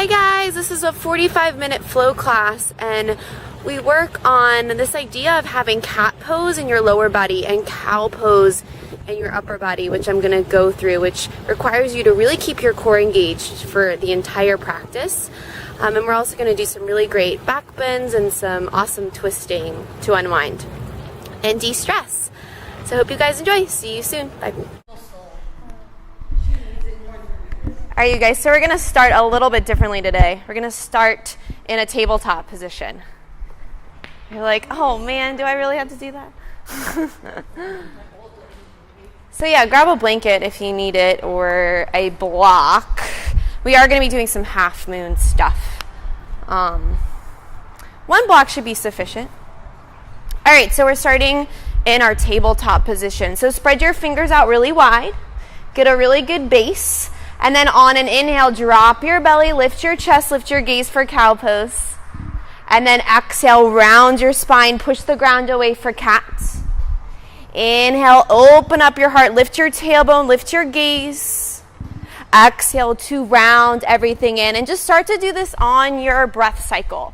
Hi guys, this is a 45-minute flow class and we work on this idea of having cat pose in your lower body and cow pose in your upper body, which I'm going to go through, which requires you to really keep your core engaged for the entire practice. And we're also going to do some really great back bends and some awesome twisting to unwind and de-stress. So I hope you guys enjoy. See you soon. Bye. All right, you guys, so we're going to start a little bit differently today. We're going to start in a tabletop position. You're like, oh man, do I really have to do that? So yeah, grab a blanket if you need it or a block. We are going to be doing some half moon stuff. One block should be sufficient. All right, so we're starting in our tabletop position. So spread your fingers out really wide. Get a really good base. And then on an inhale, drop your belly, lift your chest, lift your gaze for cow pose. And then exhale, round your spine, push the ground away for cat. Inhale, open up your heart, lift your tailbone, lift your gaze. Exhale to round everything in. And just start to do this on your breath cycle.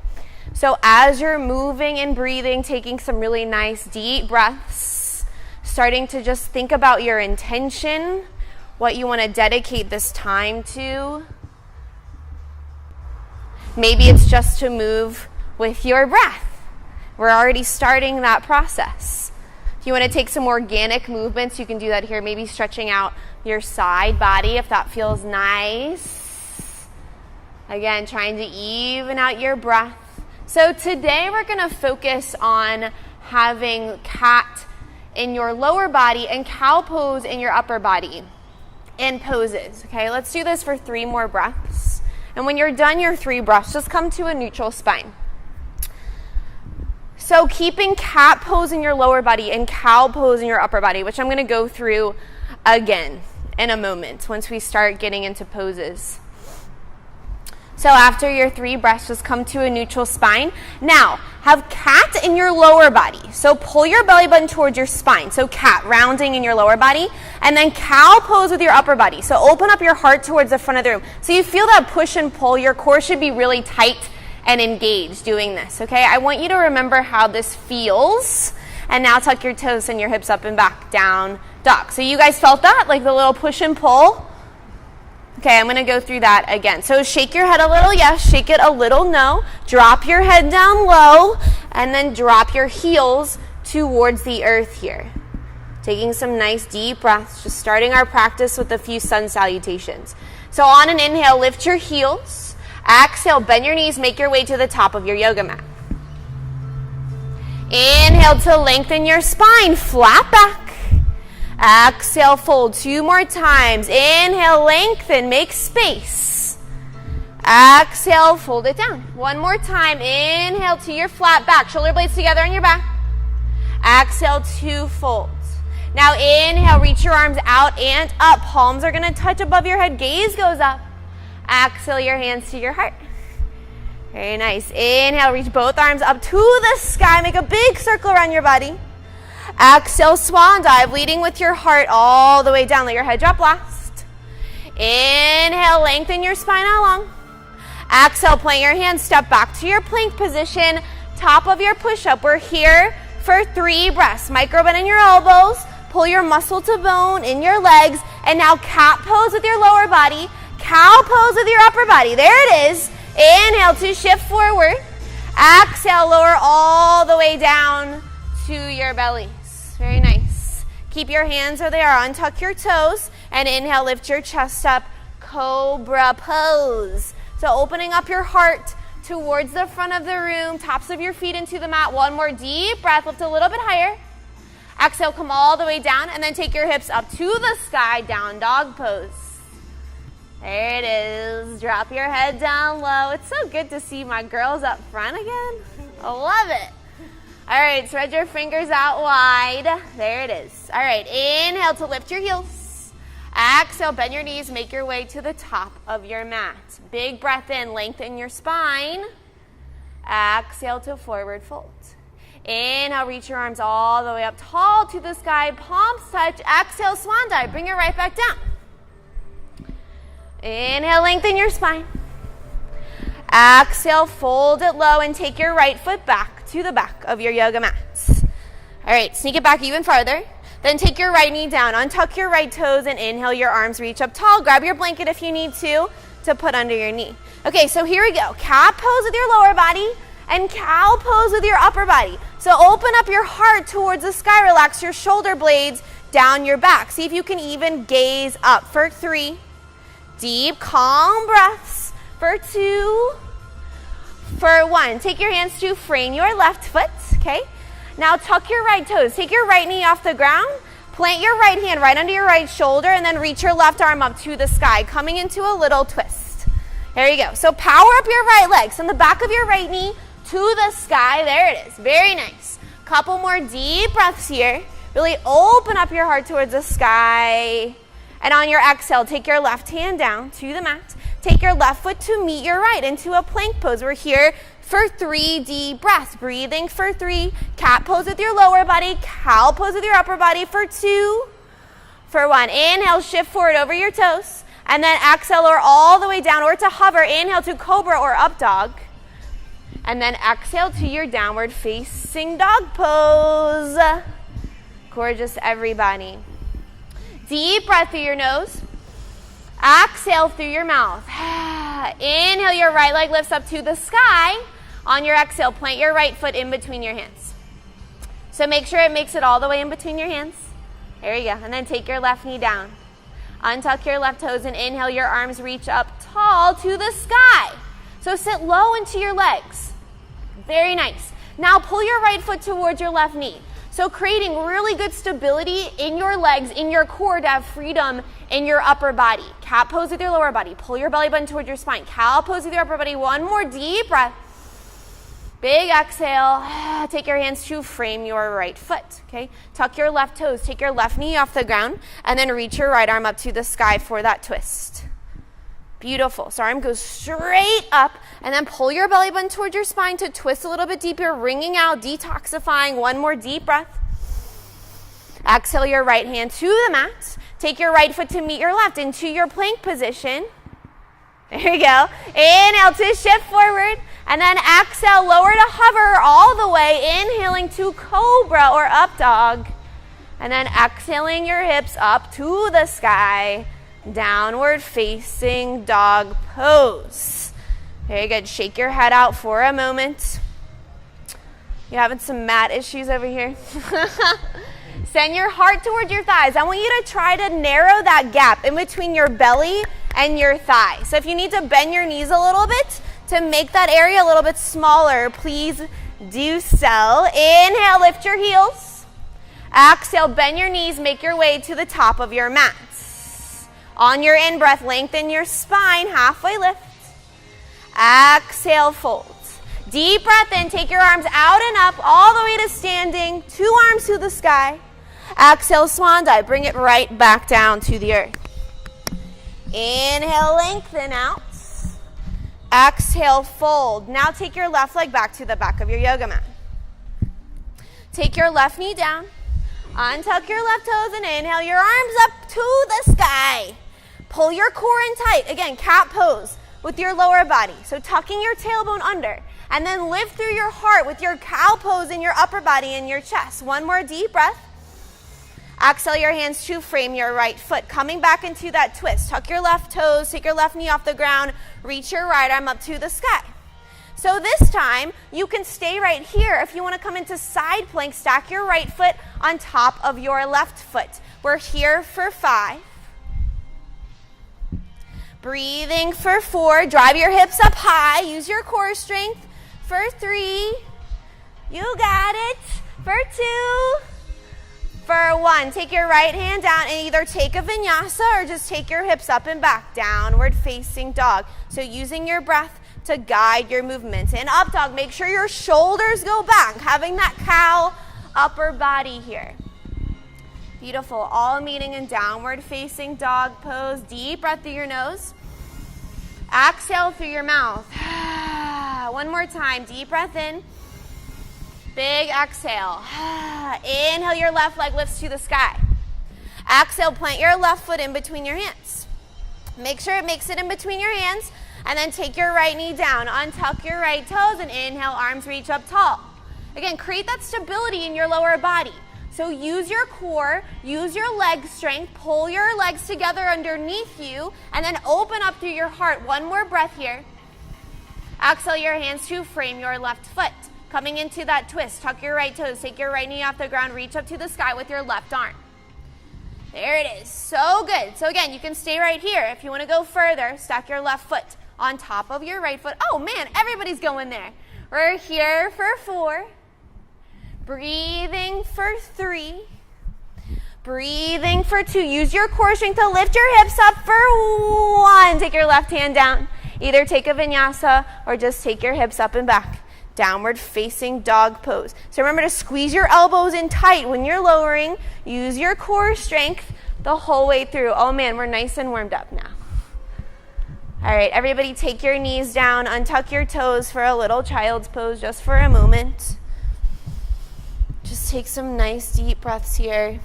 So as you're moving and breathing, taking some really nice deep breaths, starting to just think about your intention, what you want to dedicate this time to. Maybe it's just to move with your breath. We're already starting that process. If you want to take some organic movements, you can do that here. Maybe stretching out your side body if that feels nice. Again, trying to even out your breath. So today we're going to focus on having cat in your lower body and cow pose in your upper body. In poses. Okay, let's do this for 3 more breaths. And when you're done your 3 breaths, just come to a neutral spine. So keeping cat pose in your lower body and cow pose in your upper body, which I'm going to go through again in a moment once we start getting into poses. So after your 3 breaths, just come to a neutral spine. Now, have cat in your lower body. So pull your belly button towards your spine. So cat, rounding in your lower body. And then cow pose with your upper body. So open up your heart towards the front of the room. So you feel that push and pull. Your core should be really tight and engaged doing this, okay? I want you to remember how this feels. And now tuck your toes and your hips up and back, down, dog. So you guys felt that? Like the little push and pull? Okay, I'm going to go through that again. So shake your head a little, yes. Shake it a little, no. Drop your head down low, and then drop your heels towards the earth here. Taking some nice deep breaths, just starting our practice with a few sun salutations. So on an inhale, lift your heels. Exhale, bend your knees, make your way to the top of your yoga mat. Inhale to lengthen your spine, flat back. Exhale, fold 2 more times. Inhale, lengthen, make space. Exhale, fold it down. 1 more time. Inhale to your flat back. Shoulder blades together on your back. Exhale to fold. Now inhale, reach your arms out and up. Palms are going to touch above your head. Gaze goes up. Exhale your hands to your heart. Very nice. Inhale, reach both arms up to the sky. Make a big circle around your body. Exhale, swan dive, leading with your heart all the way down. Let your head drop last. Inhale, lengthen your spine out long. Exhale, plant your hands, step back to your plank position, top of your push-up. We're here for 3 breaths. Micro bend in your elbows, pull your muscle to bone in your legs, and now cat pose with your lower body, cow pose with your upper body. There it is. Inhale to shift forward. Exhale, lower all the way down to your belly. Very nice. Keep your hands where they are. Untuck your toes. And inhale, lift your chest up. Cobra pose. So opening up your heart towards the front of the room. Tops of your feet into the mat. 1 more deep breath. Lift a little bit higher. Exhale, come all the way down. And then take your hips up to the sky. Down dog pose. There it is. Drop your head down low. It's so good to see my girls up front again. I love it. All right, spread your fingers out wide. There it is. All right, inhale to lift your heels. Exhale, bend your knees, make your way to the top of your mat. Big breath in, lengthen your spine. Exhale to forward fold. Inhale, reach your arms all the way up tall to the sky. Palms touch. Exhale, swan dive. Bring it right back down. Inhale, lengthen your spine. Exhale, fold it low and take your right foot back to the back of your yoga mats. All right, sneak it back even farther. Then take your right knee down, untuck your right toes, and inhale, your arms reach up tall. Grab your blanket if you need to put under your knee. Okay, so here we go. Cat pose with your lower body and cow pose with your upper body. So open up your heart towards the sky. Relax your shoulder blades down your back. See if you can even gaze up for 3. Deep, calm breaths for 2. For 1. Take your hands to frame your left foot, okay? Now tuck your right toes. Take your right knee off the ground. Plant your right hand right under your right shoulder and then reach your left arm up to the sky, coming into a little twist. There you go. So power up your right leg. From the back of your right knee to the sky. There it is. Very nice. Couple more deep breaths here. Really open up your heart towards the sky. And on your exhale, take your left hand down to the mat. Take your left foot to meet your right into a plank pose. We're here for 3 deep breaths. Breathing for 3. Cat pose with your lower body. Cow pose with your upper body for 2. For 1. Inhale, shift forward over your toes. And then exhale or all the way down or to hover. Inhale to cobra or up dog. And then exhale to your downward facing dog pose. Gorgeous, everybody. Deep breath through your nose. Exhale through your mouth. Inhale, your right leg lifts up to the sky. On your exhale, plant your right foot in between your hands. So make sure it makes it all the way in between your hands. There you go. And then take your left knee down. Untuck your left toes and inhale, your arms reach up tall to the sky. So sit low into your legs. Very nice. Now pull your right foot towards your left knee. So creating really good stability in your legs, in your core to have freedom in your upper body. Cat pose with your lower body. Pull your belly button towards your spine. Cow pose with your upper body. 1 more deep breath. Big exhale. Take your hands to frame your right foot. Okay. Tuck your left toes. Take your left knee off the ground. And then reach your right arm up to the sky for that twist. Beautiful. So arm goes straight up. And then pull your belly button towards your spine to twist a little bit deeper. Wringing out, detoxifying. 1 more deep breath. Exhale your right hand to the mat. Take your right foot to meet your left into your plank position. There you go. Inhale to shift forward. And then exhale, lower to hover all the way. Inhaling to cobra or up dog. And then exhaling your hips up to the sky. Downward facing dog pose. Very good. Shake your head out for a moment. You having some mat issues over here? Send your heart towards your thighs. I want you to try to narrow that gap in between your belly and your thigh. So if you need to bend your knees a little bit to make that area a little bit smaller, please do so. Inhale, lift your heels. Exhale, bend your knees, make your way to the top of your mats. On your in-breath, lengthen your spine, halfway lift. Exhale, fold. Deep breath in, take your arms out and up, all the way to standing, 2 arms to the sky. Exhale, swan dive, bring it right back down to the earth. Inhale, lengthen out. Exhale, fold. Now take your left leg back to the back of your yoga mat. Take your left knee down. Untuck your left toes and inhale your arms up to the sky. Pull your core in tight. Again, cat pose with your lower body. So tucking your tailbone under. And then lift through your heart with your cow pose in your upper body and your chest. 1 more deep breath. Exhale your hands to frame your right foot. Coming back into that twist. Tuck your left toes, take your left knee off the ground, reach your right arm up to the sky. So this time, you can stay right here. If you want to come into side plank, stack your right foot on top of your left foot. We're here for 5. Breathing for 4. Drive your hips up high. Use your core strength. For 3. You got it. For 2. For 1, take your right hand down and either take a vinyasa or just take your hips up and back, downward facing dog. So using your breath to guide your movements. In up dog, make sure your shoulders go back, having that cow upper body here. Beautiful, all meeting in downward facing dog pose. Deep breath through your nose. Exhale through your mouth. 1 more time, deep breath in. Big exhale. Inhale, your left leg lifts to the sky. Exhale, plant your left foot in between your hands. Make sure it makes it in between your hands. And then take your right knee down, untuck your right toes, and inhale, arms reach up tall. Again, create that stability in your lower body. So use your core, use your leg strength, pull your legs together underneath you, and then open up through your heart. One more breath here. Exhale your hands to frame your left foot. Coming into that twist, tuck your right toes, take your right knee off the ground, reach up to the sky with your left arm. There it is. So good. So again, you can stay right here. If you want to go further, stack your left foot on top of your right foot. Oh man, everybody's going there. We're here for 4. Breathing for 3. Breathing for 2. Use your core strength to lift your hips up for 1. Take your left hand down. Either take a vinyasa or just take your hips up and back. Downward facing dog pose. So remember to squeeze your elbows in tight when you're lowering. Use your core strength the whole way through. Oh man, we're nice and warmed up now. All right, everybody take your knees down, untuck your toes for a little child's pose just for a moment. Just take some nice deep breaths here.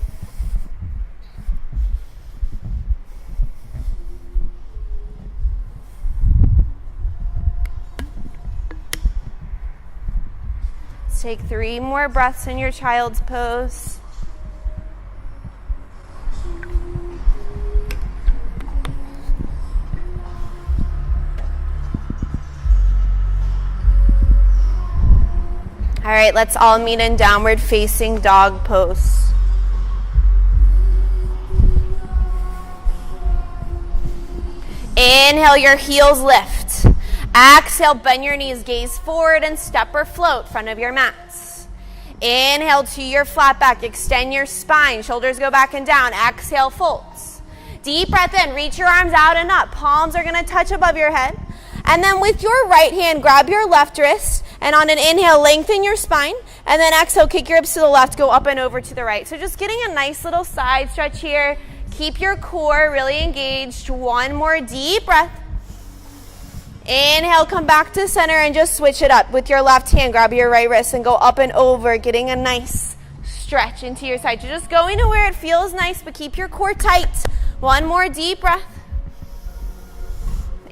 Take 3 more breaths in your child's pose. All right, let's all meet in downward facing dog pose. Inhale, your heels lift. Exhale, bend your knees, gaze forward and step or float front of your mats. Inhale to your flat back, extend your spine, shoulders go back and down. Exhale, folds. Deep breath in, reach your arms out and up. Palms are gonna touch above your head. And then with your right hand, grab your left wrist, and on an inhale, lengthen your spine. And then exhale, kick your hips to the left, go up and over to the right. So just getting a nice little side stretch here. Keep your core really engaged. One more deep breath. Inhale, come back to center and just switch it up. With your left hand, grab your right wrist and go up and over, getting a nice stretch into your side. You're just going to where it feels nice, but keep your core tight. One more deep breath.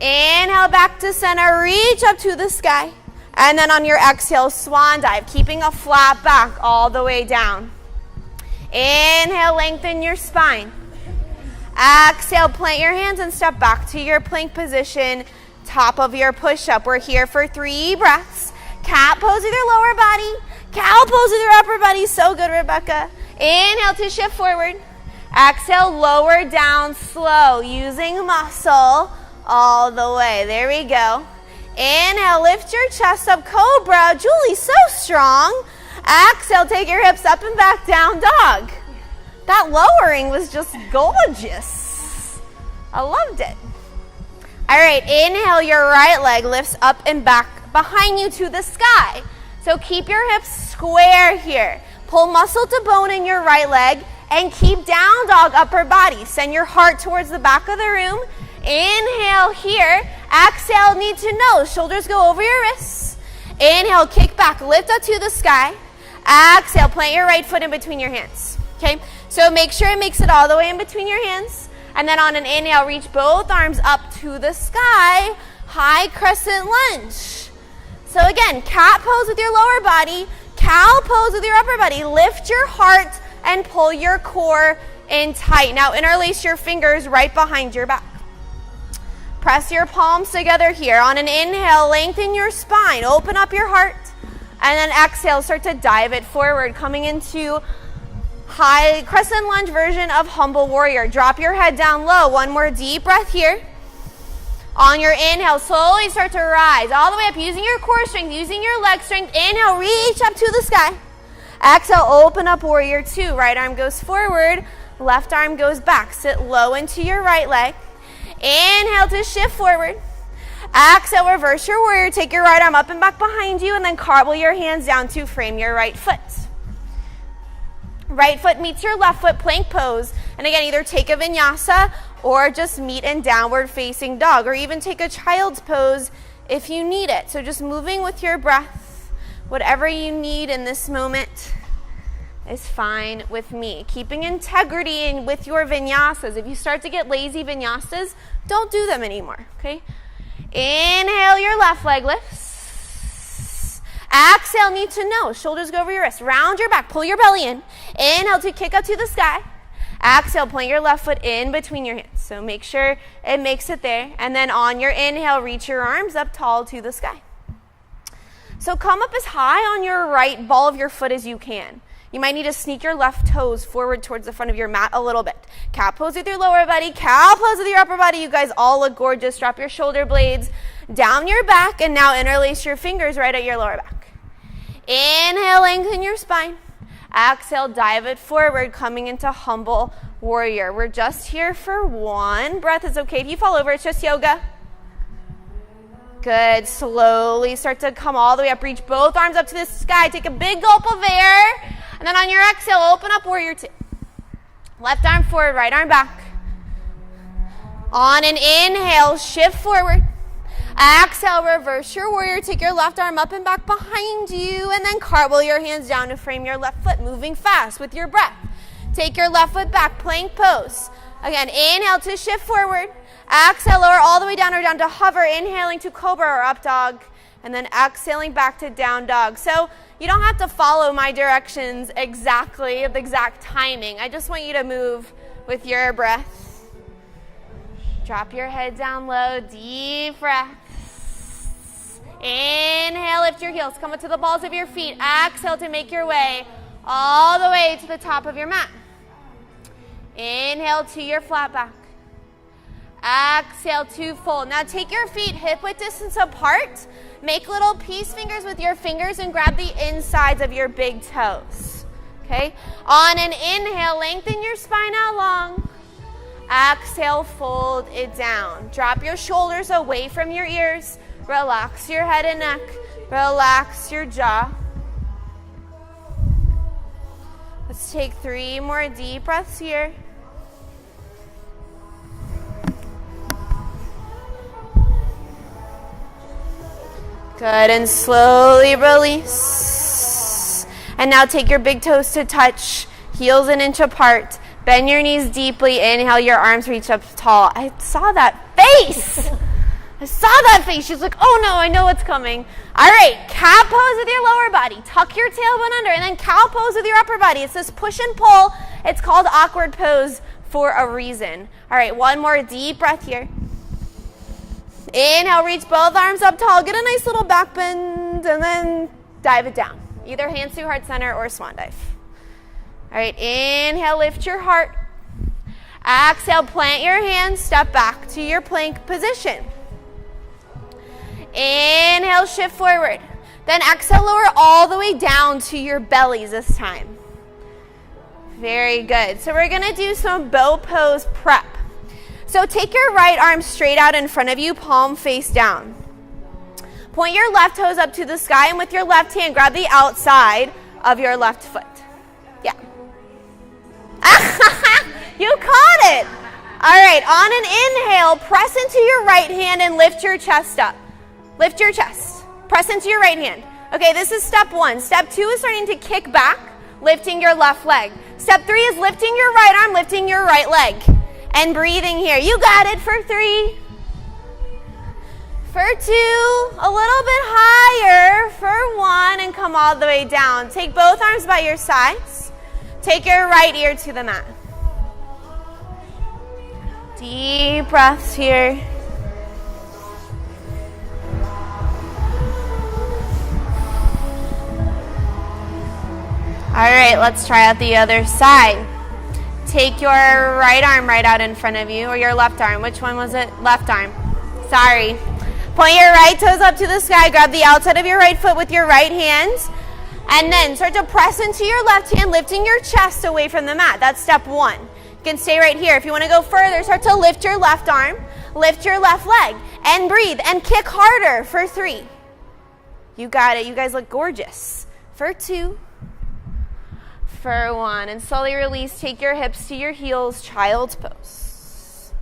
Inhale, back to center, reach up to the sky. And then on your exhale, swan dive, keeping a flat back all the way down. Inhale, lengthen your spine. Exhale, plant your hands and step back to your plank position. Top of your push-up. We're here for 3 breaths. Cat pose with your lower body. Cow pose with your upper body. So good, Rebecca. Inhale to shift forward. Exhale, lower down slow, using muscle all the way. There we go. Inhale, lift your chest up, cobra. Julie, so strong. Exhale, take your hips up and back down, dog. That lowering was just gorgeous. I loved it. All right, inhale, your right leg lifts up and back behind you to the sky. So keep your hips square here. Pull muscle to bone in your right leg and keep down dog upper body. Send your heart towards the back of the room. Inhale here. Exhale, knee to nose. Shoulders go over your wrists. Inhale, kick back, lift up to the sky. Exhale, plant your right foot in between your hands. Okay, so make sure it makes it all the way in between your hands. And then on an inhale, reach both arms up to the sky. High crescent lunge. So again, cat pose with your lower body. Cow pose with your upper body. Lift your heart and pull your core in tight. Now interlace your fingers right behind your back. Press your palms together here. On an inhale, lengthen your spine. Open up your heart. And then exhale, start to dive it forward, coming into high crescent lunge version of humble warrior. Drop your head down low. One more deep breath here. On your inhale, slowly start to rise all the way up, using your core strength, using your leg strength. Inhale, reach up to the sky. Exhale, open up warrior 2. Right arm goes forward, left arm goes back. Sit low into your right leg. Inhale to shift forward. Exhale, reverse your warrior. Take your right arm up and back behind you, and then cartwheel your hands down to frame your right foot. Right foot meets your left foot, plank pose. And again, either take a vinyasa or just meet in downward facing dog, or even take a child's pose if you need it. So just moving with your breath, whatever you need in this moment is fine with me. Keeping integrity in with your vinyasas. If you start to get lazy vinyasas, don't do them anymore, okay? Inhale, your left leg lifts. Exhale, need to know. Shoulders go over your wrist. Round your back. Pull your belly in. Inhale to kick up to the sky. Exhale, point your left foot in between your hands. So make sure it makes it there. And then on your inhale, reach your arms up tall to the sky. So come up as high on your right ball of your foot as you can. You might need to sneak your left toes forward towards the front of your mat a little bit. Cat pose with your lower body, cow pose with your upper body. You guys all look gorgeous. Drop your shoulder blades down your back, and now interlace your fingers right at your lower back. Inhale, lengthen your spine. Exhale, dive it forward, coming into humble warrior. We're just here for one breath. It's okay if you fall over. It's just yoga. Good. Slowly start to come all the way up. Reach both arms up to the sky. Take a big gulp of air. And then on your exhale, open up warrior two. Left arm forward, right arm back. On an inhale, shift forward. Exhale, reverse your warrior. Take your left arm up and back behind you. And then cartwheel your hands down to frame your left foot, moving fast with your breath. Take your left foot back, plank pose. Again, inhale to shift forward. Exhale, lower all the way down or down to hover. Inhaling to cobra or up dog. And then exhaling back to down dog. So you don't have to follow my directions exactly, the exact timing. I just want you to move with your breath. Drop your head down low, deep breaths. Inhale, lift your heels. Come up to the balls of your feet. Exhale to make your way all the way to the top of your mat. Inhale to your flat back. Exhale to fold. Now take your feet hip width distance apart. Make little peace fingers with your fingers and grab the insides of your big toes. Okay? On an inhale, lengthen your spine out long. Exhale, fold it down. Drop your shoulders away from your ears. Relax your head and neck. Relax your jaw. Let's take 3 more deep breaths here. Good, and slowly release. And now take your big toes to touch, heels an inch apart. Bend your knees deeply. Inhale, your arms reach up tall. I saw that face. I saw that face. She's like, oh no, I know what's coming. All right, cat pose with your lower body. Tuck your tailbone under, and then cow pose with your upper body. It's this push and pull. It's called awkward pose for a reason. All right, one more deep breath here. Inhale, reach both arms up tall. Get a nice little back bend, and then dive it down. Either hands to heart center or swan dive. All right, inhale, lift your heart. Exhale, plant your hands, step back to your plank position. Inhale, shift forward. Then exhale, lower all the way down to your bellies this time. Very good. So we're going to do some bow pose prep. So take your right arm straight out in front of you, palm face down. Point your left toes up to the sky, and with your left hand, grab the outside of your left foot. Yeah. You caught it. All right, on an inhale, press into your right hand and lift your chest up. Lift your chest. Press into your right hand. Okay, this is step 1. Step 2 is starting to kick back, lifting your left leg. Step 3 is lifting your right arm, lifting your right leg. And breathing here. You got it for 3. For 2. A little bit higher. For 1. And come all the way down. Take both arms by your sides. Take your right ear to the mat. Deep breaths here. All right, let's try out the other side. Take your right arm right out in front of you, or your left arm. Which one was it? Left arm. Sorry. Point your right toes up to the sky. Grab the outside of your right foot with your right hand. And then start to press into your left hand, lifting your chest away from the mat. That's step 1. You can stay right here. If you want to go further, start to lift your left arm, lift your left leg, and breathe. And kick harder for 3. You got it. You guys look gorgeous. For 2. For 1, and slowly release. Take your hips to your heels, child's pose.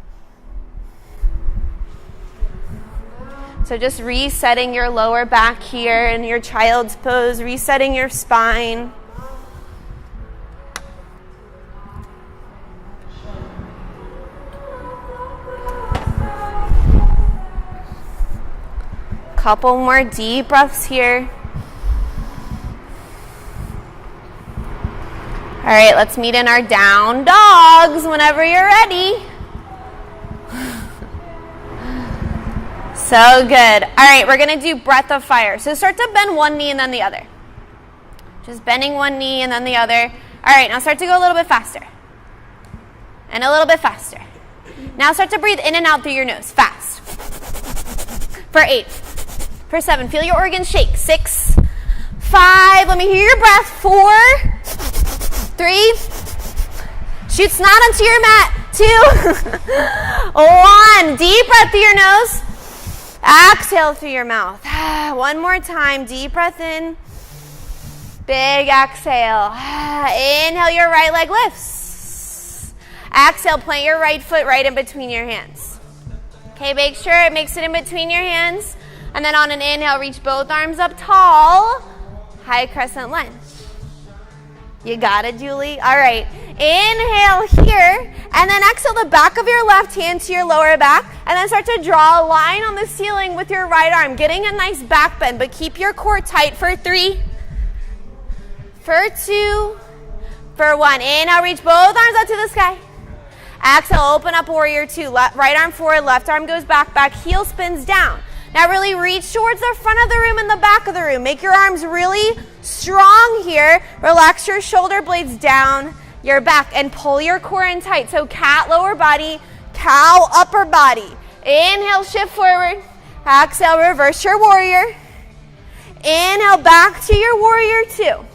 So just resetting your lower back here in your child's pose, resetting your spine. Couple more deep breaths here. All right, let's meet in our down dogs whenever you're ready. So good. All right, we're going to do breath of fire. So start to bend one knee and then the other. Just bending one knee and then the other. All right, now start to go a little bit faster. And a little bit faster. Now start to breathe in and out through your nose. Fast. For 8. For 7. Feel your organs shake. 6. 5. Let me hear your breath. 4. 3. Shoot snot onto your mat. 2. 1. Deep breath through your nose. Exhale through your mouth. One more time. Deep breath in. Big exhale. Inhale, your right leg lifts. Exhale, plant your right foot right in between your hands. Okay, make sure it makes it in between your hands. And then on an inhale, reach both arms up tall. High crescent lunge. You got it, Julie? All right. Inhale here, and then exhale the back of your left hand to your lower back, and then start to draw a line on the ceiling with your right arm, getting a nice back bend, but keep your core tight for 3, for 2, for 1. Inhale, reach both arms up to the sky. Exhale, open up warrior 2. Right arm forward, left arm goes back, heel spins down. Now really reach towards the front of the room and the back of the room. Make your arms really strong here. Relax your shoulder blades down your back and pull your core in tight. So cat lower body, cow upper body. Inhale, shift forward. Exhale, reverse your warrior. Inhale, back to your warrior 2.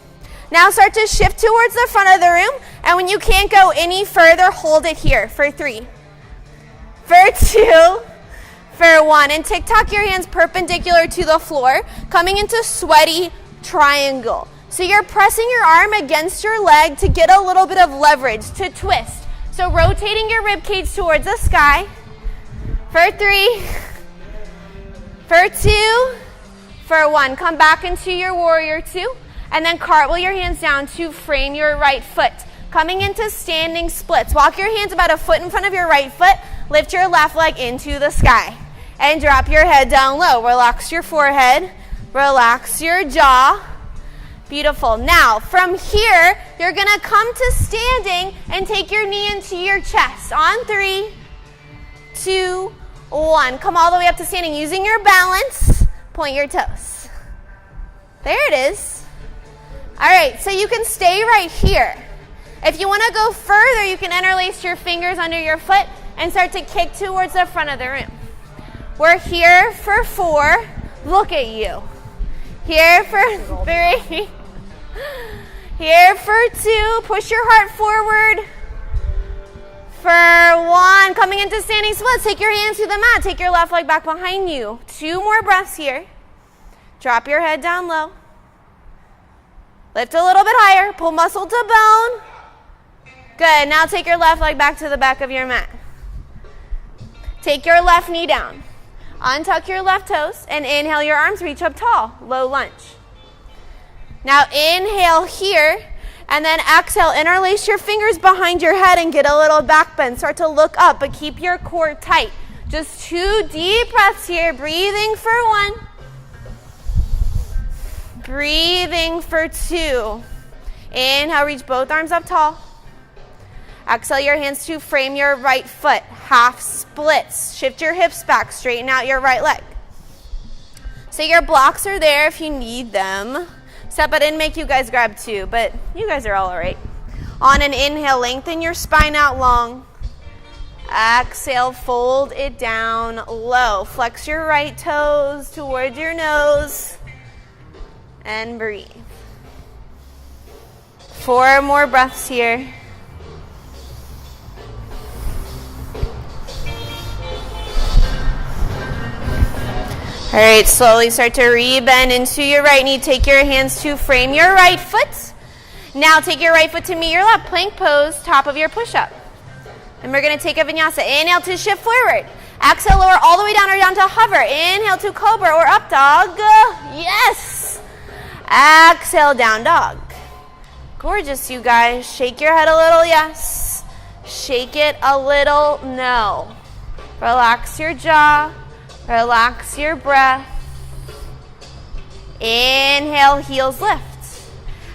Now start to shift towards the front of the room. And when you can't go any further, hold it here for 3, for 2, for 1. And tick-tock your hands perpendicular to the floor, coming into sweaty triangle. So you're pressing your arm against your leg to get a little bit of leverage, to twist. So rotating your rib cage towards the sky. For 3, for 2, for 1. Come back into your warrior 2. And then cartwheel your hands down to frame your right foot. Coming into standing splits. Walk your hands about a foot in front of your right foot. Lift your left leg into the sky. And drop your head down low. Relax your forehead. Relax your jaw. Beautiful. Now, from here, you're going to come to standing and take your knee into your chest. On 3, 2, 1. Come all the way up to standing. Using your balance, point your toes. There it is. All right, so you can stay right here. If you want to go further, you can interlace your fingers under your foot and start to kick towards the front of the room. We're here for 4. Look at you. Here for 3. Here for 2. Push your heart forward. For 1. Coming into standing splits. Take your hands to the mat. Take your left leg back behind you. 2 more breaths here. Drop your head down low. Lift a little bit higher. Pull muscle to bone. Good. Now take your left leg back to the back of your mat. Take your left knee down. Untuck your left toes and inhale your arms, reach up tall, low lunge. Now inhale here and then exhale, interlace your fingers behind your head and get a little back bend. Start to look up, but keep your core tight. Just 2 deep breaths here, breathing for 1. Breathing for 2. Inhale, reach both arms up tall. Exhale your hands to frame your right foot. Half splits. Shift your hips back. Straighten out your right leg. So your blocks are there if you need them. Except I didn't make you guys grab 2, but you guys are all right. On an inhale, lengthen your spine out long. Exhale, fold it down low. Flex your right toes towards your nose. And breathe. 4 more breaths here. All right, slowly start to re-bend into your right knee. Take your hands to frame your right foot. Now take your right foot to meet your left. Plank pose, top of your push-up. And we're going to take a vinyasa. Inhale to shift forward. Exhale, lower all the way down or down to hover. Inhale to cobra or up dog. Yes. Exhale, down dog. Gorgeous, you guys. Shake your head a little, yes. Shake it a little, no. Relax your jaw. Relax your breath. Inhale, heels lift.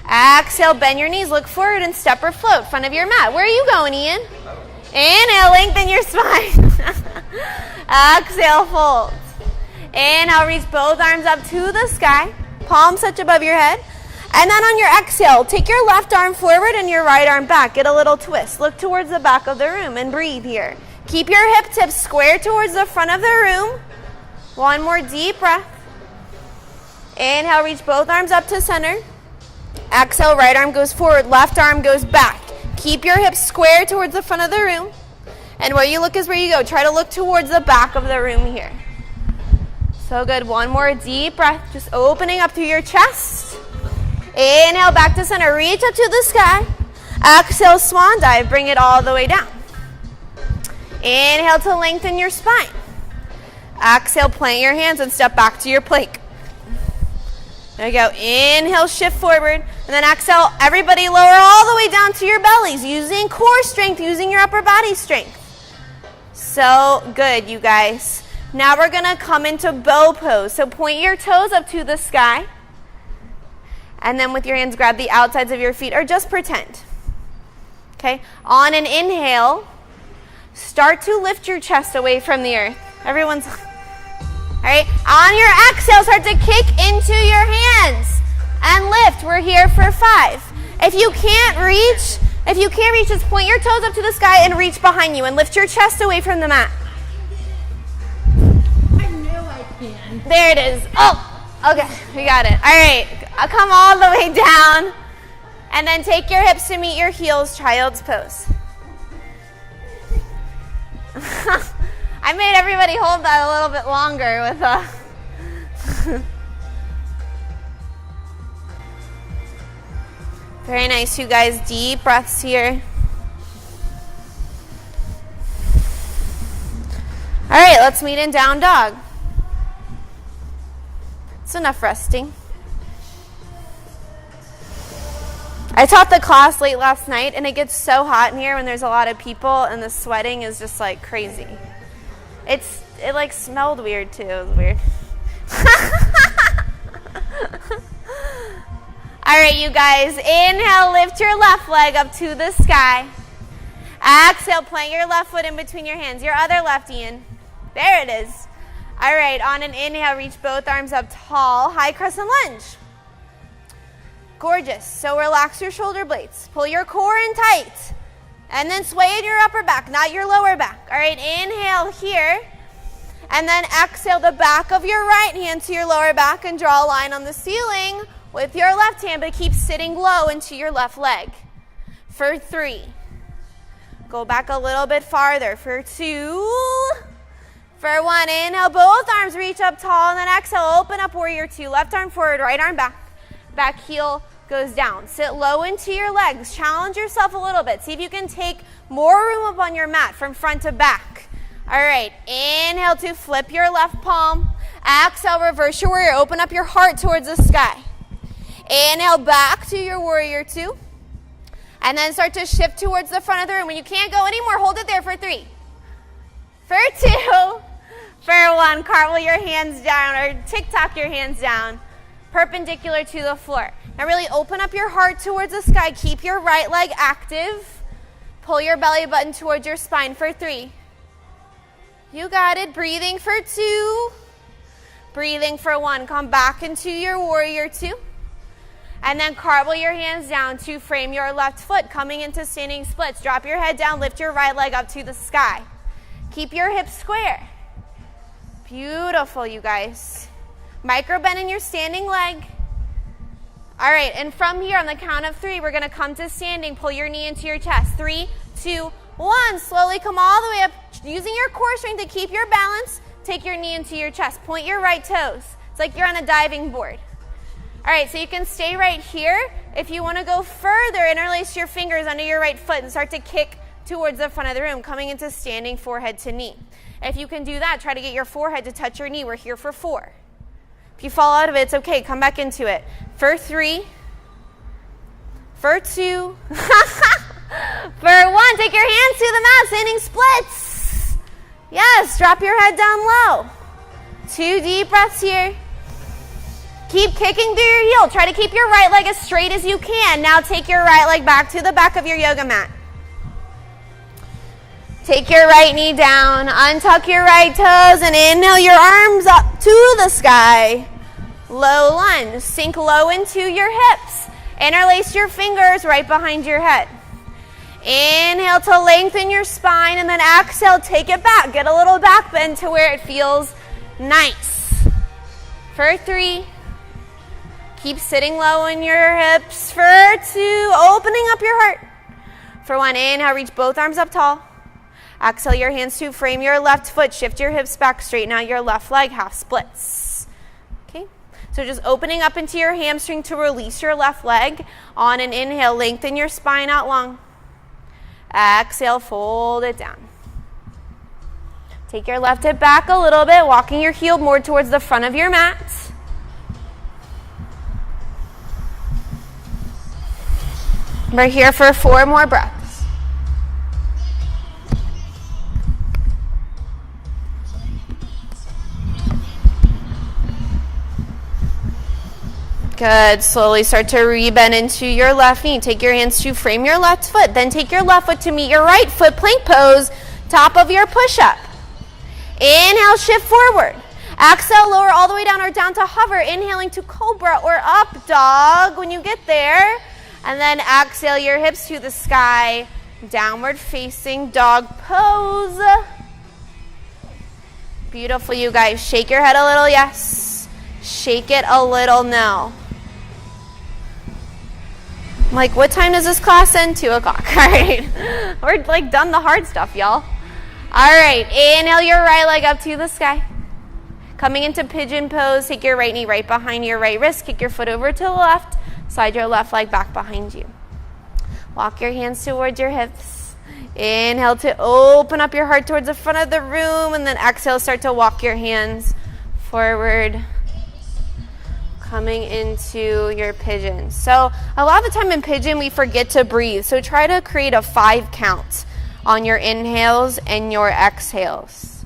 Exhale, bend your knees, look forward and step or float, front of your mat. Where are you going, Ian? Inhale, lengthen your spine. Exhale, fold. Inhale, reach both arms up to the sky. Palms touch above your head. And then on your exhale, take your left arm forward and your right arm back. Get a little twist. Look towards the back of the room and breathe here. Keep your hip tips square towards the front of the room. One more deep breath. Inhale, reach both arms up to center. Exhale, right arm goes forward, left arm goes back. Keep your hips square towards the front of the room. And where you look is where you go. Try to look towards the back of the room here. So good. One more deep breath. Just opening up through your chest. Inhale, back to center. Reach up to the sky. Exhale, swan dive. Bring it all the way down. Inhale to lengthen your spine. Exhale, plant your hands and step back to your plank. There you go. Inhale, shift forward. And then exhale, everybody lower all the way down to your bellies, using core strength, using your upper body strength. So good, you guys. Now we're going to come into bow pose. So point your toes up to the sky. And then with your hands, grab the outsides of your feet, or just pretend. Okay? On an inhale, start to lift your chest away from the earth. Everyone's... All right, on your exhale, start to kick into your hands and lift. We're here for 5. If you can't reach, just point your toes up to the sky and reach behind you and lift your chest away from the mat. I know I can. There it is. Oh, okay, we got it. All right, come all the way down and then take your hips to meet your heels, child's pose. I made everybody hold that a little bit longer with Very nice, you guys. Deep breaths here. All right, let's meet in down dog. It's enough resting. I taught the class late last night, and it gets so hot in here when there's a lot of people, and the sweating is just like crazy. It like smelled weird too. It was weird. All right, you guys. Inhale, lift your left leg up to the sky. Exhale, plant your left foot in between your hands. Your other left, Ian. There it is. All right, on an inhale, reach both arms up tall, high crescent lunge. Gorgeous. So relax your shoulder blades. Pull your core in tight. And then sway in your upper back, not your lower back. All right, inhale here. And then exhale the back of your right hand to your lower back and draw a line on the ceiling with your left hand, but keep sitting low into your left leg. For 3. Go back a little bit farther. For 2. For 1, inhale, both arms reach up tall, and then exhale, open up, warrior 2. Left arm forward, right arm back. Back heel goes down. Sit low into your legs. Challenge yourself a little bit. See if you can take more room up on your mat from front to back. All right, inhale to flip your left palm. Exhale, reverse your warrior. Open up your heart towards the sky. Inhale, back to your warrior 2. And then start to shift towards the front of the room. When you can't go anymore, hold it there for 3. For 2. For 1, cartwheel your hands down, or tick-tock your hands down, perpendicular to the floor. Now really open up your heart towards the sky. Keep your right leg active. Pull your belly button towards your spine for 3. You got it. Breathing for 2. Breathing for 1. Come back into your warrior 2. And then cartwheel your hands down to frame your left foot, coming into standing splits. Drop your head down, lift your right leg up to the sky. Keep your hips square. Beautiful, you guys. Micro bend in your standing leg. All right, and from here on the count of 3, we're going to come to standing. Pull your knee into your chest. 3, 2, 1. Slowly come all the way up. Using your core strength to keep your balance, take your knee into your chest. Point your right toes. It's like you're on a diving board. All right, so you can stay right here. If you want to go further, interlace your fingers under your right foot and start to kick towards the front of the room, coming into standing forehead to knee. If you can do that, try to get your forehead to touch your knee. We're here for 4. If you fall out of it, it's okay. Come back into it. For 3. For 2. For 1. Take your hands to the mat, standing splits. Yes, drop your head down low. 2 deep breaths here. Keep kicking through your heel. Try to keep your right leg as straight as you can. Now take your right leg back to the back of your yoga mat. Take your right knee down, untuck your right toes, and inhale your arms up to the sky. Low lunge, sink low into your hips. Interlace your fingers right behind your head. Inhale to lengthen your spine, and then exhale, take it back. Get a little back bend to where it feels nice. For 3. Keep sitting low in your hips. For 2, opening up your heart. For 1, inhale, reach both arms up tall. Exhale your hands to frame your left foot. Shift your hips back, straighten out your left leg, half splits. Okay, so just opening up into your hamstring to release your left leg. On an inhale, lengthen your spine out long. Exhale, fold it down. Take your left hip back a little bit, walking your heel more towards the front of your mat. We're here for 4 more breaths. Good. Slowly start to re-bend into your left knee. Take your hands to frame your left foot. Then take your left foot to meet your right foot. Plank pose, top of your push-up. Inhale, shift forward. Exhale, lower all the way down or down to hover. Inhaling to cobra or up dog when you get there. And then exhale your hips to the sky. Downward facing dog pose. Beautiful, you guys. Shake your head a little, yes. Shake it a little, no. I'm like, what time does this class end? 2 o'clock. All right. We're like done the hard stuff, y'all. All right. Inhale your right leg up to the sky. Coming into pigeon pose, take your right knee right behind your right wrist. Kick your foot over to the left. Slide your left leg back behind you. Walk your hands towards your hips. Inhale to open up your heart towards the front of the room. And then exhale, start to walk your hands forward. Coming into your pigeon. So a lot of the time in pigeon we forget to breathe. So try to create a 5 count on your inhales and your exhales.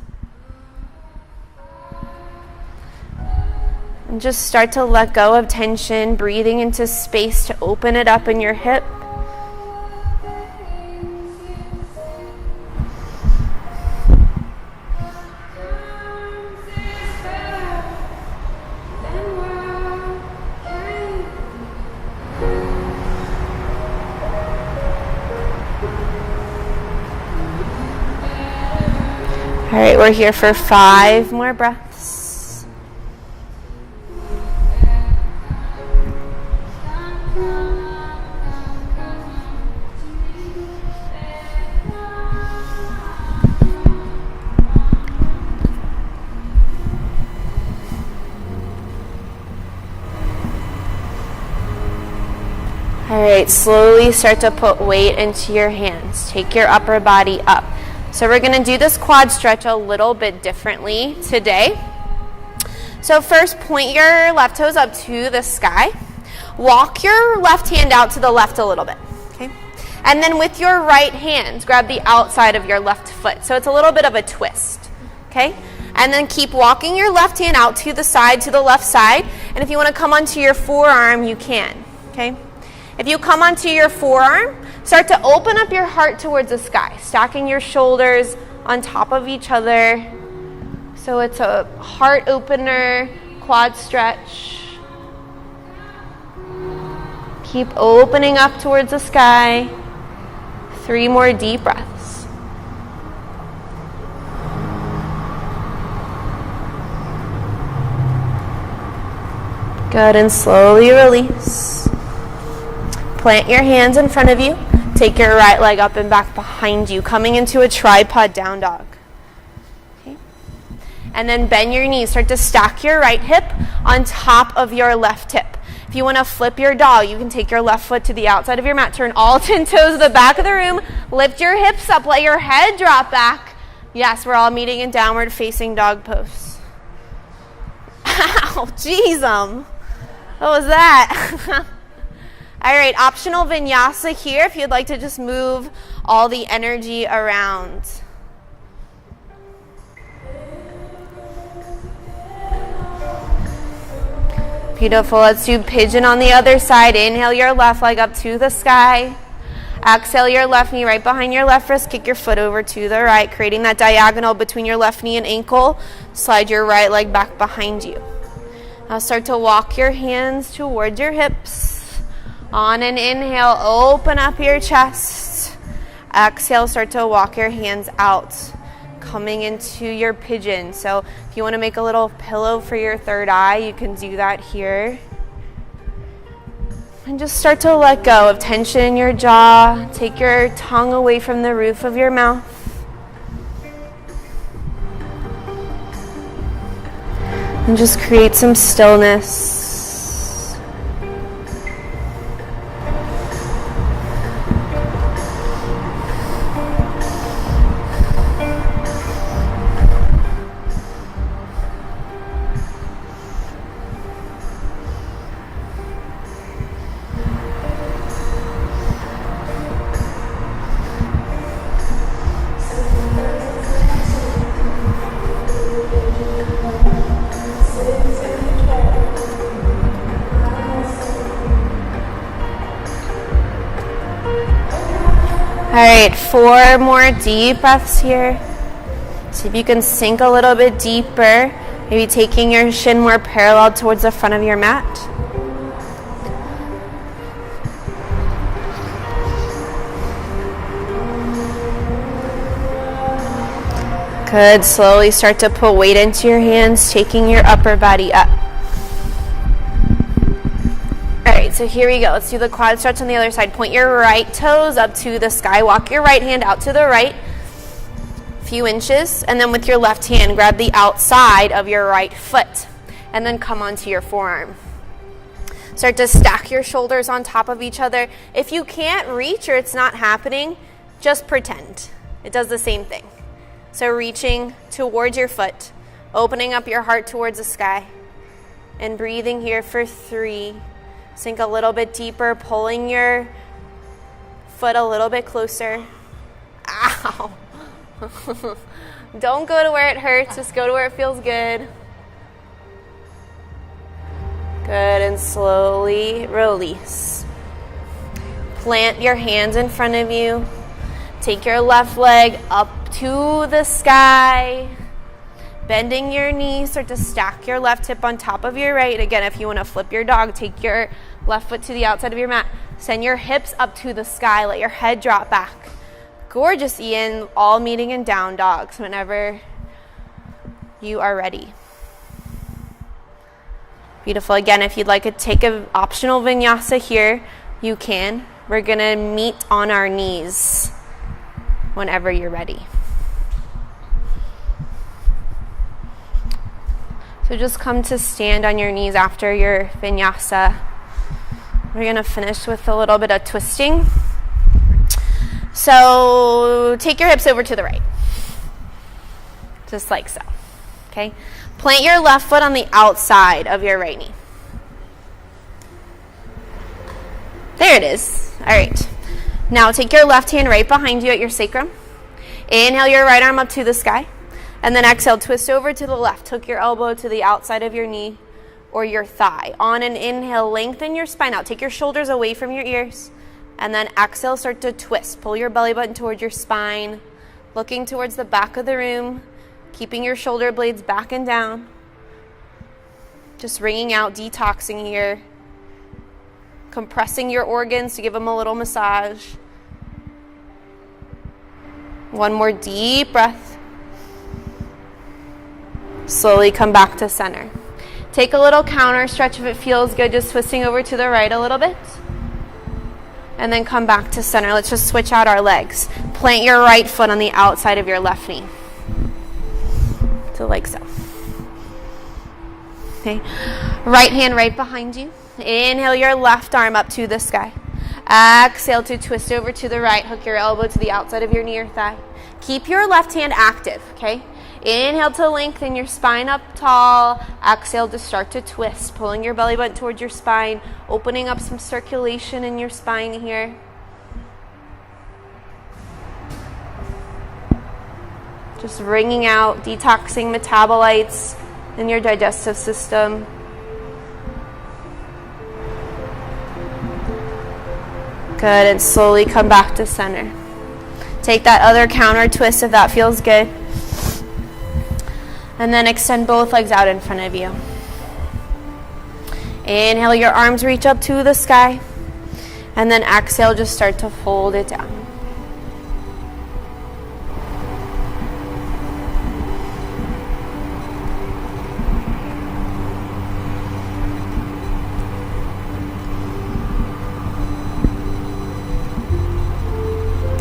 And just start to let go of tension, breathing into space to open it up in your hip. All right, we're here for 5 more breaths. All right, slowly start to put weight into your hands. Take your upper body up. So we're going to do this quad stretch a little bit differently today. So first, point your left toes up to the sky. Walk your left hand out to the left a little bit. Okay? And then with your right hand, grab the outside of your left foot. So it's a little bit of a twist. Okay? And then keep walking your left hand out to the side, to the left side. And if you want to come onto your forearm, you can. Okay? If you come onto your forearm, start to open up your heart towards the sky, stacking your shoulders on top of each other. So it's a heart opener, quad stretch. Keep opening up towards the sky. 3 more deep breaths. Good, and slowly release. Plant your hands in front of you. Take your right leg up and back behind you, coming into a tripod down dog. Okay. And then bend your knees. Start to stack your right hip on top of your left hip. If you want to flip your dog, you can take your left foot to the outside of your mat. Turn all 10 toes to the back of the room. Lift your hips up. Let your head drop back. Yes, we're all meeting in downward facing dog pose. Ow, jeez, what was that? All right, optional vinyasa here if you'd like to just move all the energy around. Beautiful. Let's do pigeon on the other side. Inhale your left leg up to the sky. Exhale your left knee right behind your left wrist. Kick your foot over to the right, creating that diagonal between your left knee and ankle. Slide your right leg back behind you. Now start to walk your hands towards your hips. On an inhale, open up your chest. Exhale, start to walk your hands out, coming into your pigeon. So if you want to make a little pillow for your third eye, you can do that here. And just start to let go of tension in your jaw. Take your tongue away from the roof of your mouth. And just create some stillness. All right, 4 more deep breaths here. See if you can sink a little bit deeper, maybe taking your shin more parallel towards the front of your mat. Good, slowly start to put weight into your hands, taking your upper body up. Alright, so here we go. Let's do the quad stretch on the other side. Point your right toes up to the sky. Walk your right hand out to the right a few inches. And then with your left hand, grab the outside of your right foot. And then come onto your forearm. Start to stack your shoulders on top of each other. If you can't reach or it's not happening, just pretend. It does the same thing. So reaching towards your foot, opening up your heart towards the sky, and breathing here for 3. Sink a little bit deeper, pulling your foot a little bit closer. Ow! Don't go to where it hurts, just go to where it feels good. Good, and slowly release. Plant your hands in front of you. Take your left leg up to the sky. Bending your knees, start to stack your left hip on top of your right. Again, if you want to flip your dog, take your left foot to the outside of your mat. Send your hips up to the sky. Let your head drop back. Gorgeous, Ian. All meeting in down dogs whenever you are ready. Beautiful. Again, if you'd like to take an optional vinyasa here, you can. We're going to meet on our knees whenever you're ready. So just come to stand on your knees after your vinyasa. We're going to finish with a little bit of twisting. So take your hips over to the right. Just like so. Okay? Plant your left foot on the outside of your right knee. There it is. All right. Now take your left hand right behind you at your sacrum. Inhale your right arm up to the sky. And then exhale, twist over to the left. Hook your elbow to the outside of your knee or your thigh. On an inhale, lengthen your spine out. Take your shoulders away from your ears. And then exhale, start to twist. Pull your belly button towards your spine, looking towards the back of the room, keeping your shoulder blades back and down. Just wringing out, detoxing here. Compressing your organs to give them a little massage. One more deep breath. Slowly come back to center. Take a little counter stretch if it feels good, just twisting over to the right a little bit. And then come back to center. Let's just switch out our legs. Plant your right foot on the outside of your left knee. So like so. Okay. Right hand right behind you. Inhale your left arm up to the sky. Exhale to twist over to the right. Hook your elbow to the outside of your knee or thigh. Keep your left hand active, okay? Inhale to lengthen your spine up tall. Exhale to start to twist, pulling your belly button towards your spine, opening up some circulation in your spine here. Just wringing out, detoxing metabolites in your digestive system. Good, and slowly come back to center. Take that other counter twist if that feels good. And then extend both legs out in front of you. Inhale, your arms reach up to the sky. And then exhale, just start to fold it down.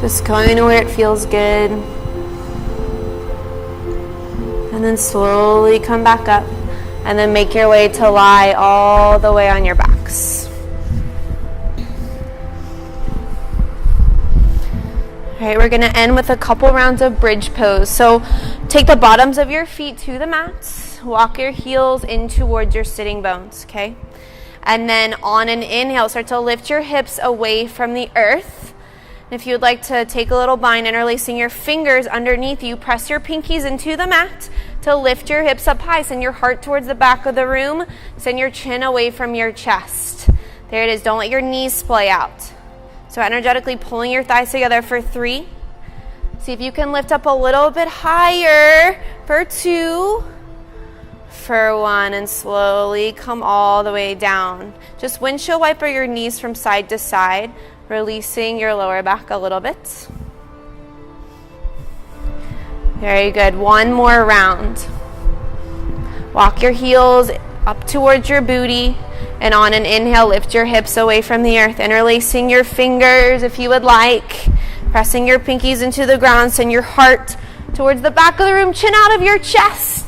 Just going to where it feels good. And then slowly come back up. And then make your way to lie all the way on your backs. All right, we're going to end with a couple rounds of bridge pose. So take the bottoms of your feet to the mat. Walk your heels in towards your sitting bones, okay? And then on an inhale, start to lift your hips away from the earth. If you would like to take a little bind, interlacing your fingers underneath you, press your pinkies into the mat to lift your hips up high. Send your heart towards the back of the room. Send your chin away from your chest. There it is. Don't let your knees splay out. So energetically pulling your thighs together for 3. See if you can lift up a little bit higher for 2. For 1, and slowly come all the way down. Just windshield wiper your knees from side to side, releasing your lower back a little bit. Very good. One more round. Walk your heels up towards your booty, and on an inhale, lift your hips away from the earth, interlacing your fingers if you would like, pressing your pinkies into the ground. Send your heart towards the back of the room, chin out of your chest.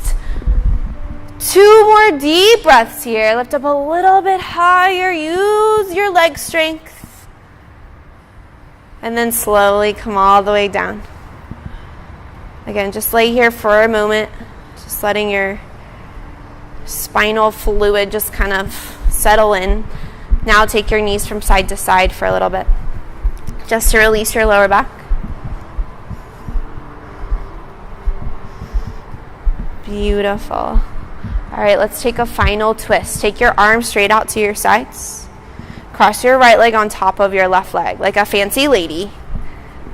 2 more deep breaths here. Lift up a little bit higher. Use your leg strength. And then slowly come all the way down. Again, just lay here for a moment. Just letting your spinal fluid just kind of settle in. Now take your knees from side to side for a little bit. Just to release your lower back. Beautiful. All right, let's take a final twist. Take your arms straight out to your sides. Cross your right leg on top of your left leg, like a fancy lady.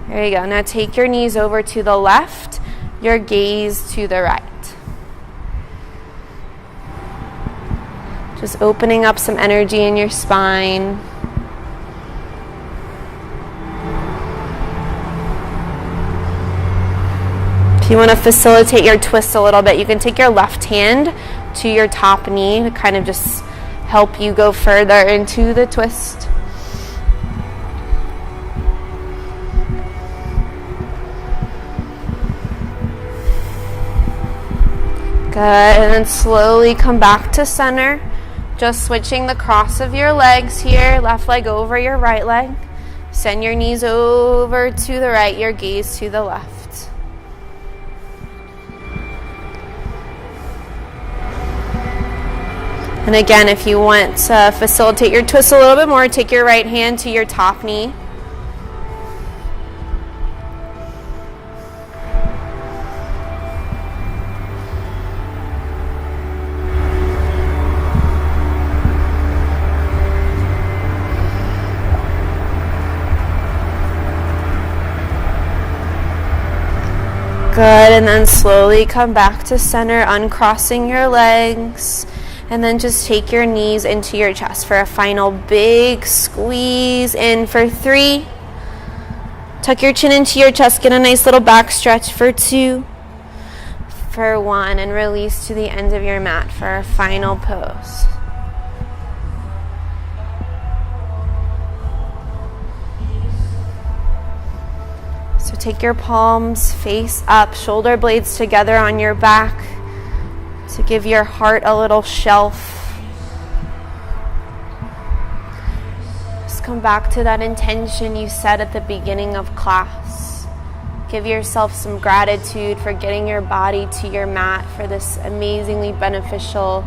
There you go. Now take your knees over to the left, your gaze to the right. Just opening up some energy in your spine. If you want to facilitate your twist a little bit, you can take your left hand to your top knee to kind of just help you go further into the twist. Good, and then slowly come back to center. Just switching the cross of your legs here, left leg over your right leg. Send your knees over to the right, your gaze to the left. And again, if you want to facilitate your twist a little bit more, take your right hand to your top knee. Good, and then slowly come back to center, uncrossing your legs. And then just take your knees into your chest for a final big squeeze in for 3. Tuck your chin into your chest, get a nice little back stretch for 2. For 1, and release to the end of your mat for a final pose. So take your palms face up, shoulder blades together on your back. To give your heart a little shelf. Just come back to that intention you set at the beginning of class. Give yourself some gratitude for getting your body to your mat for this amazingly beneficial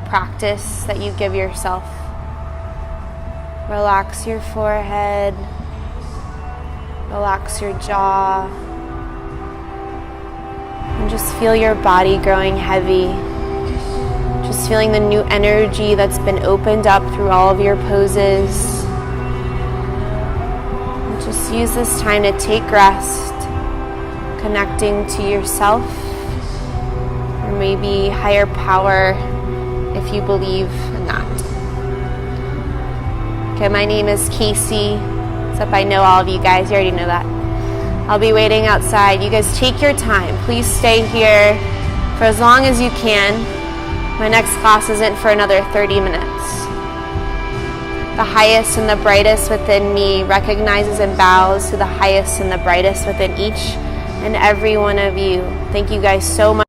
practice that you give yourself. Relax your forehead. Relax your jaw. And just feel your body growing heavy. Just feeling the new energy that's been opened up through all of your poses. Just use this time to take rest, connecting to yourself, or maybe higher power if you believe in that. Okay, my name is Casey, except I know all of you guys, you already know that. I'll be waiting outside. You guys take your time. Please stay here for as long as you can. My next class isn't for another 30 minutes. The highest and the brightest within me recognizes and bows to the highest and the brightest within each and every one of you. Thank you guys so much.